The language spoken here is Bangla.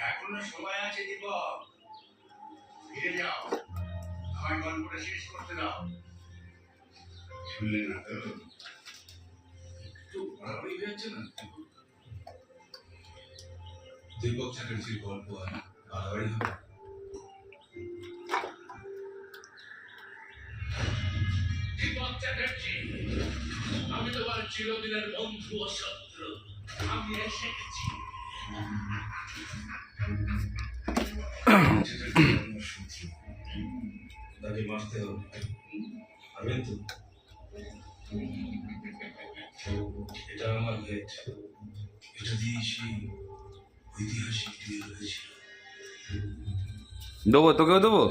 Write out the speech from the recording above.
এখনো সময় আছে দীপক, ফিরে যাও, আমার গল্পটা শেষ করতে দাও। শুনলে না তো? একটু বাড়াবাড়ি হয়েছে না? দীপক চ্যাটার্জির গল্প আর বাড়াবাড়ি হবে? দীপক চ্যাটার্জি, আমি তোমার চিরদিনের বন্ধু ও শত্রু। আমি এসে গেছি। তাকে মারতে হবে, পারবেন তো? এটা আমার গেট, এটা দিয়ে সেই ঐতিহাসিক বিয়ে হয়েছিল। দেবো, তোকেও দেবো।